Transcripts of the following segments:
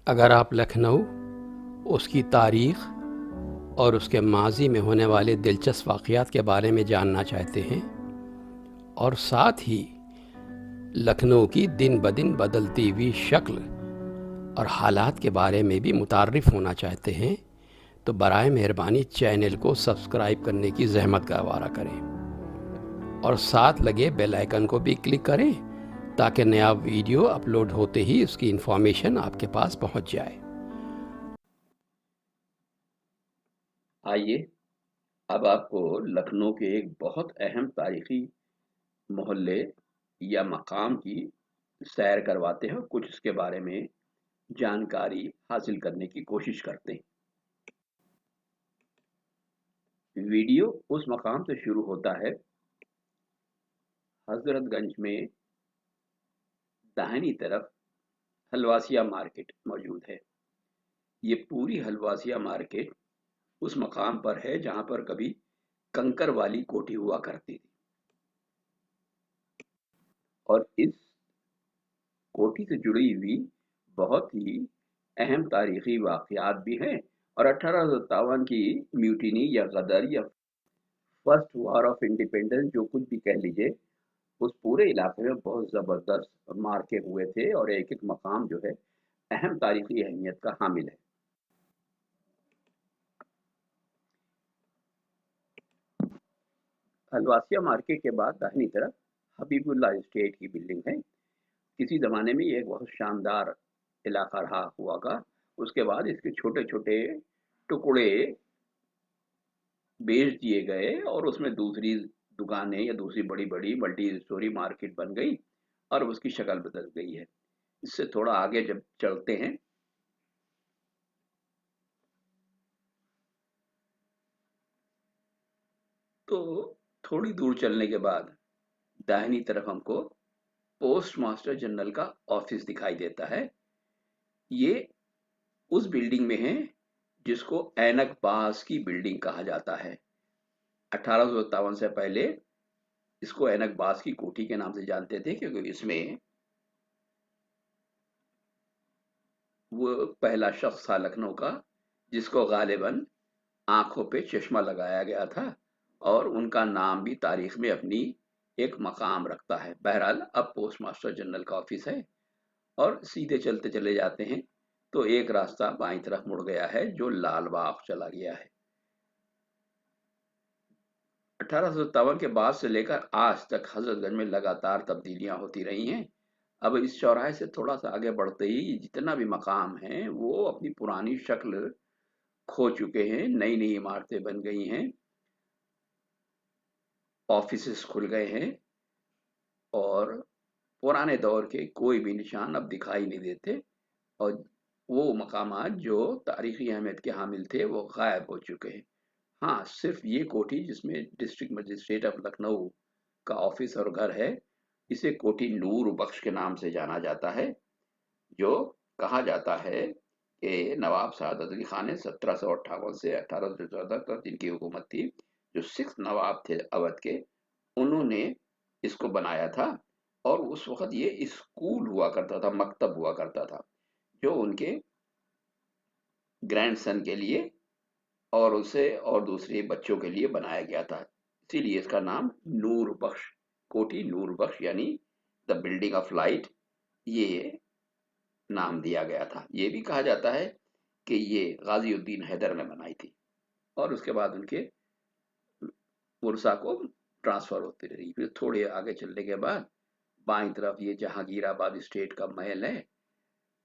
अगर आप लखनऊ, उसकी तारीख़ और उसके माज़ी में होने वाले दिलचस्प वाक़यात के बारे में जानना चाहते हैं और साथ ही लखनऊ की दिन ब दिन बदलती हुई शक्ल और हालात के बारे में भी मुतार्रिफ़ होना चाहते हैं, तो बराए मेहरबानी चैनल को सब्सक्राइब करने की ज़हमत गवारा करें और साथ लगे बेल आइकन को भी क्लिक करें ताकि नया वीडियो अपलोड होते ही उसकी इन्फॉर्मेशन आपके पास पहुंच जाए। आइए अब आपको लखनऊ के एक बहुत अहम तारीखी मोहल्ले या मकाम की सैर करवाते हैं और कुछ इसके बारे में जानकारी हासिल करने की कोशिश करते हैं। वीडियो उस मकाम से शुरू होता है हजरतगंज में दाहिनी तरफ हलवासिया मार्केट मौजूद है। ये पूरी हलवासिया मार्केट उस मकाम पर है जहां पर कभी कंकर वाली कोठी हुआ करती थी और इस कोठी से जुड़ी हुई बहुत ही अहम तारीखी वाक़यात भी हैं और 1857 की म्यूटिनी या गदर या फर्स्ट वॉर ऑफ इंडिपेंडेंस जो कुछ भी कह लीजिए, उस पूरे इलाके में बहुत ज़बरदस्त मार्के हुए थे और एक-एक मकाम जो है अहम तारीखी अहमियत का हामिल है। हलवासिया मार्केट के बाद दाहिनी तरफ हबीबुल्लाह एस्टेट की बिल्डिंग है। किसी ज़माने में ये एक बहुत शानदार इलाका रहा हुआ का। उसके बाद इसके छोटे-छोटे टुकड़े बेच दिए गए और उसमें दूसरी दुकानें या दूसरी बड़ी-बड़ी मल्टी स्टोरी मार्केट बन गई और उसकी शक्ल बदल गई है। इससे थोड़ा आगे जब चलते हैं तो थोड़ी दूर चलने के बाद दाहिनी तरफ हमको पोस्ट मास्टर जनरल का ऑफिस दिखाई देता है। ये उस बिल्डिंग में है जिसको ऐनक बास की बिल्डिंग कहा जाता है। 1857 से पहले इसको ऐनक बास की कोठी के नाम से जानते थे क्योंकि इसमें वो पहला शख्स था लखनऊ का जिसको गालिबन आंखों पे चश्मा लगाया गया था और उनका नाम भी तारीख में अपनी एक मकाम रखता है। बहरहाल अब पोस्ट मास्टर जनरल का ऑफिस है और सीधे चलते चले जाते हैं तो एक रास्ता बाईं तरफ मुड़ गया है जो लाल बाग चला गया है। 1857 के बाद से लेकर आज तक हजरतगंज में लगातार तब्दीलियां होती रही हैं। अब इस चौराहे से थोड़ा सा आगे बढ़ते ही जितना भी मकाम है वो अपनी पुरानी शक्ल खो चुके हैं, नई नई इमारतें बन गई हैं, ऑफिसेस खुल गए हैं और पुराने दौर के कोई भी निशान अब दिखाई नहीं देते और वो मकामात जो तारीखी अहमियत के हामिल थे वो गायब हो चुके हैं। हाँ, सिर्फ ये कोठी जिसमें डिस्ट्रिक्ट मजिस्ट्रेट ऑफ लखनऊ का ऑफिस और घर है, इसे कोठी नूर बख्श के नाम से जाना जाता है। जो कहा जाता है कि नवाब सादत अली खान ने 1758 से 1814 तक जिनकी हुकूमत थी, जो सिक्स नवाब थे अवध के, उन्होंने इसको बनाया था और उस वक्त ये स्कूल हुआ करता था, मकतब हुआ करता था जो उनके ग्रैंडसन के लिए और उसे और दूसरे बच्चों के लिए बनाया गया था। इसीलिए इसका नाम नूर बख्श कोठी नूर बख्श यानी द बिल्डिंग ऑफ लाइट ये नाम दिया गया था। ये भी कहा जाता है कि ये गाजीउद्दीन हैदर ने बनाई थी और उसके बाद उनके पुरसा को ट्रांसफर होती रही। फिर थोड़े आगे चलने के बाद बाईं तरफ ये जहांगीराबाद स्टेट का महल है।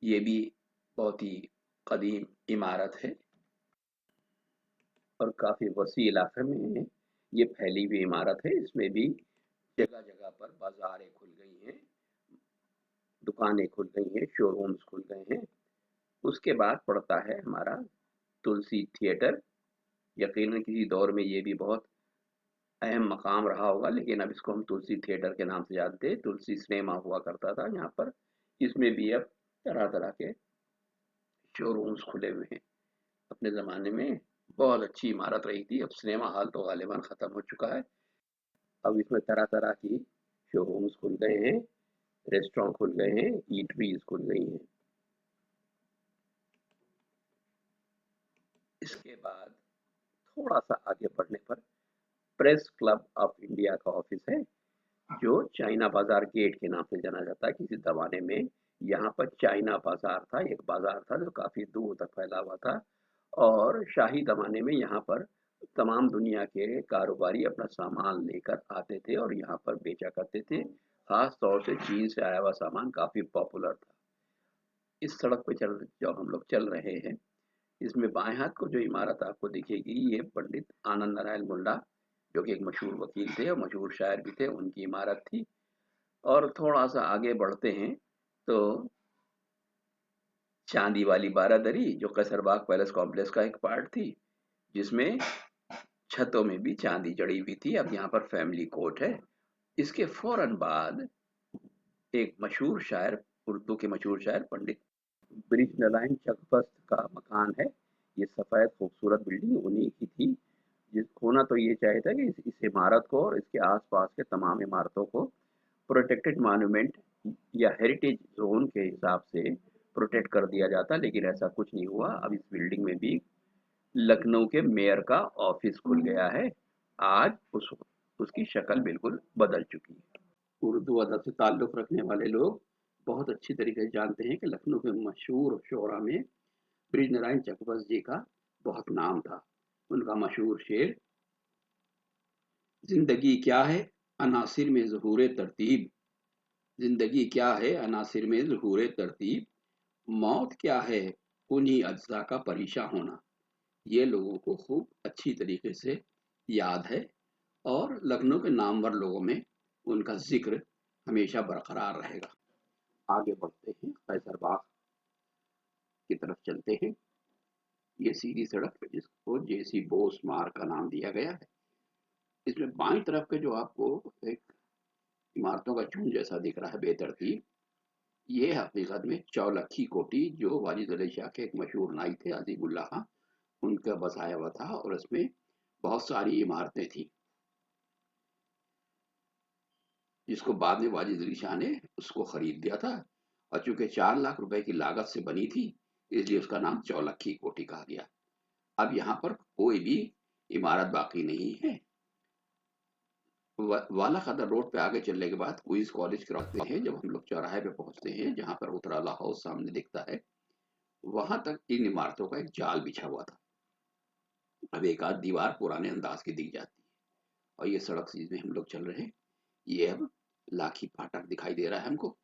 ये भी बहुत ही कदीम इमारत है और काफी वसी इलाके में ये फैली हुई इमारत है। इसमें भी जगह जगह पर बाजारें खुल गई हैं, दुकानें खुल गई हैं, शोरूम्स खुल गए हैं। उसके बाद पड़ता है हमारा तुलसी थिएटर। यकीनन किसी दौर में ये भी बहुत अहम मकाम रहा होगा लेकिन अब इसको हम तुलसी थिएटर के नाम से जानते हैं। तुलसी सिनेमा हुआ करता था यहाँ पर। इसमें भी अब तरह तरह के शोरूम्स खुले हुए हैं। अपने ज़माने में बहुत अच्छी इमारत रही थी। अब सिनेमा हॉल तो गालिबन ख़त्म हो चुका है। अब इसमें तरह तरह की शोरूम्स खुल गए हैं, रेस्टोरेंट खुल गए हैं, ईटरीज खुल गई हैं। इसके बाद थोड़ा सा आगे बढ़ने पर प्रेस क्लब ऑफ इंडिया का ऑफिस है, जो चाइना बाजार गेट के नाम से जाना जाता है। किसी जमाने में यहाँ पर चाइना बाजार था, एक बाजार था जो काफी दूर तक फैला हुआ था, और शाही जमाने में यहाँ पर तमाम दुनिया के कारोबारी अपना सामान लेकर आते थे और यहाँ पर बेचा करते थे। खास तौर से चीन से आया हुआ सामान काफी पॉपुलर था। इस सड़क पे जब हम लोग चल रहे हैं, इसमें बाएं हाथ को जो इमारत आपको दिखेगी, ये पंडित आनंद नारायण मुंडा, जो कि एक मशहूर वकील थे और मशहूर शायर भी थे, उनकी इमारत थी। और थोड़ा सा आगे बढ़ते हैं तो चांदी वाली बारादरी, जो कसरबाग पैलेस कॉम्प्लेक्स का एक पार्ट थी, जिसमें छतों में भी चांदी जड़ी हुई थी। अब यहाँ पर फैमिली कोर्ट है। इसके फौरन बाद एक मशहूर शायर, उर्दू के मशहूर शायर पंडित ब्रिज नारायण चकबस्त का मकान है। ये सफ़ेद खूबसूरत बिल्डिंग उन्हीं की थी। जिस होना तो ये चाहिए था कि इस इमारत को और इसके आसपास के तमाम इमारतों को प्रोटेक्टेड मॉन्यूमेंट या हेरिटेज जोन के हिसाब से प्रोटेक्ट कर दिया जाता, लेकिन ऐसा कुछ नहीं हुआ। अब इस बिल्डिंग में भी लखनऊ के मेयर का ऑफिस खुल गया है। आज उसकी शक्ल बिल्कुल बदल चुकी है। उर्दू अदब से ताल्लुक़ रखने वाले लोग बहुत अच्छी तरीके से जानते हैं कि लखनऊ के मशहूर शोरा में बृजनारायण चकबस्त जी का बहुत नाम था। उनका मशहूर शेर, ज़िंदगी क्या है अनासिर में ज़ुहूर तरतीब, ज़िंदगी क्या है अनासिर में ज़ुहूर तरतीब, मौत क्या है उन्हीं अज्जा का परीशा होना। ये लोगों को खूब अच्छी तरीके से याद है और लखनऊ के नामवर लोगों में उनका जिक्र हमेशा बरकरार रहेगा। आगे बढ़ते हैं, कैसरबाग की तरफ चलते हैं। ये सीधी सड़क है जिसको जेसी बोस मार्ग का नाम दिया गया है। इसमें बाईं तरफ के जो आपको एक इमारतों का झुंड जैसा दिख रहा है बेतरतीब, ये हकीकत में चौलखी कोठी, जो वाजिद अली शाह के एक मशहूर नाई थे अजीमुल्लाह खां, उनका बसाया हुआ था और इसमें बहुत सारी इमारतें थी, जिसको बाद में वाजिद अली शाह ने उसको खरीद दिया था। और चूंकि 4 लाख रुपए की लागत से बनी थी, इसलिए उसका नाम चौलखी कोठी कहा गया। अब यहाँ पर कोई भी इमारत बाकी नहीं है। वाला खदर रोड पे आगे चलने के बाद क्वींस कॉलेज क्रॉसते हैं। जब हम लोग चौराहे पे पहुंचते हैं, जहाँ पर उतराला हाउस सामने दिखता है, वहां तक इन इमारतों का एक जाल बिछा हुआ था। अब एक आध दीवार पुराने अंदाज की दिख जाती है। और ये सड़क जिसमें हम लोग चल रहे हैं, ये अब लाखी फाटक दिखाई दे रहा है हमको।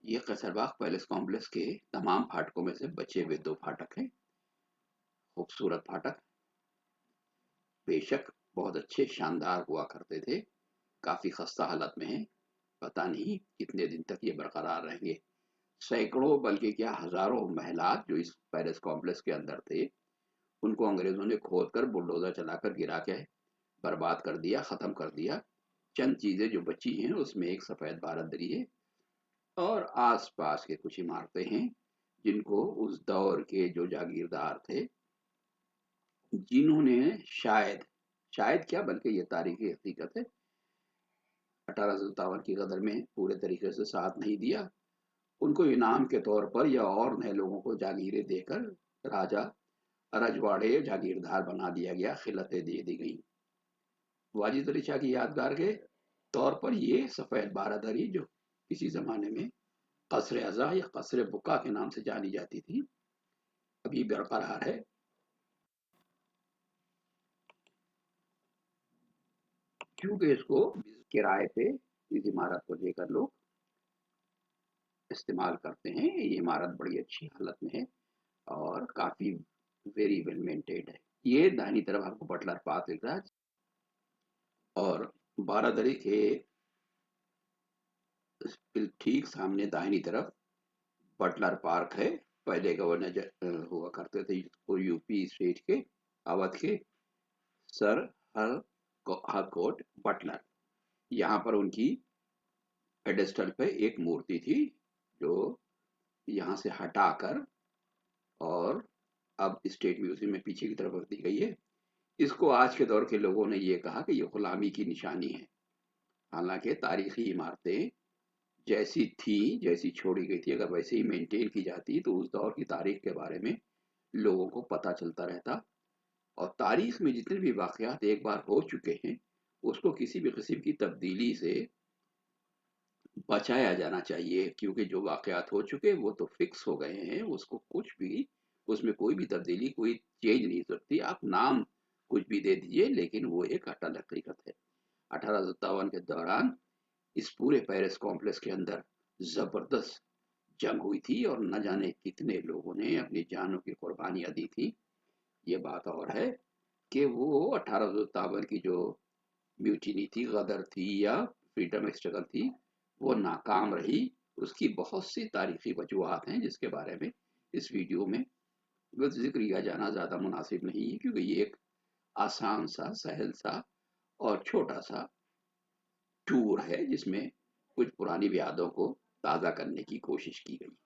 ये कसरबाग पैलेस कॉम्प्लेक्स के तमाम फाटकों में से बचे हुए 2 फाटक हैं। खूबसूरत फाटक, बेशक बहुत अच्छे शानदार हुआ करते थे, काफी खस्ता हालत में हैं। पता नहीं कितने दिन तक ये बरकरार रहेंगे। सैकड़ों बल्कि क्या हजारों महलात जो इस पैलेस कॉम्प्लेक्स के अंदर थे, उनको अंग्रेजों ने खोद कर बुलडोजर चलाकर गिरा के बर्बाद कर दिया, खत्म कर दिया। चंद चीजें जो बची हैं उसमें एक सफेद बारादरी है और आसपास के कुछ इमारतें हैं, जिनको उस दौर के जो जागीरदार थे, जिन्होंने शायद शायद क्या बल्कि ये तारीखी हकीकत है, 1857 की गदर में पूरे तरीके से साथ नहीं दिया, उनको इनाम के तौर पर या और नए लोगों को जागीरें देकर राजा रजवाड़े जागीरदार बना दिया गया, खिलतें दे दी गई। वाजिद अली शाह की यादगार के तौर पर ये सफ़ेद बारादरी, जो किसी ज़माने में कसर अज़ा या कसर बुका के नाम से जानी जाती थी, अभी बरकरार है। क्योंकि इसको किराए पे इस इमारत को लेकर लोग इस्तेमाल करते हैं। ये इमारत बड़ी अच्छी हालत में है और काफ़ी वेरी वेल मेंटेन्ड है। ये दाहिनी तरफ आपको बटलर पार्क दिख रहा है और बारादरी के ठीक सामने दाहिनी तरफ बटलर पार्क है। पहले गवर्नर हुआ करते थे वो यूपी स्टेट के अवध के सर हरकोट बटलर। यहाँ पर उनकी पेडेस्टल पे एक मूर्ति थी, जो यहाँ से हटाकर और अब स्टेट म्यूजियम में पीछे की तरफ रख दी गई है। इसको आज के दौर के लोगों ने ये कहा कि ये गुलामी की निशानी है। हालांकि तारीखी इमारतें जैसी थी, जैसी छोड़ी गई थी, अगर वैसे ही मेंटेन की जाती तो उस दौर की तारीख के बारे में लोगों को पता चलता रहता। और तारीख में जितने भी वाक़यात एक बार हो चुके हैं, उसको किसी भी किस्म की तब्दीली से बचाया जाना चाहिए, क्योंकि जो वाक़यात हो चुके वो तो फ़िक्स हो गए हैं, उसको कुछ भी उसमें कोई भी तब्दीली, कोई चेंज नहीं हो सकती। आप नाम कुछ भी दे दीजिए, लेकिन वो एक अटल हकीकत है। 1857 के दौरान इस पूरे पेरिस कॉम्प्लेक्स के अंदर ज़बरदस्त जंग हुई थी और न जाने कितने लोगों ने अपनी जानों की कुर्बानियाँ दी थी। ये बात और है कि वो 1857 की जो म्यूटिनी थी, गदर थी या फ्रीडम स्ट्रगल थी, वो नाकाम रही। उसकी बहुत सी तारीखी वजूहत हैं जिसके बारे में इस वीडियो में बस जिक्र किया जाना ज़्यादा मुनासिब नहीं है, क्योंकि ये एक आसान सा, सहल सा और छोटा सा टूर है जिसमें कुछ पुरानी यादों को ताज़ा करने की कोशिश की गई।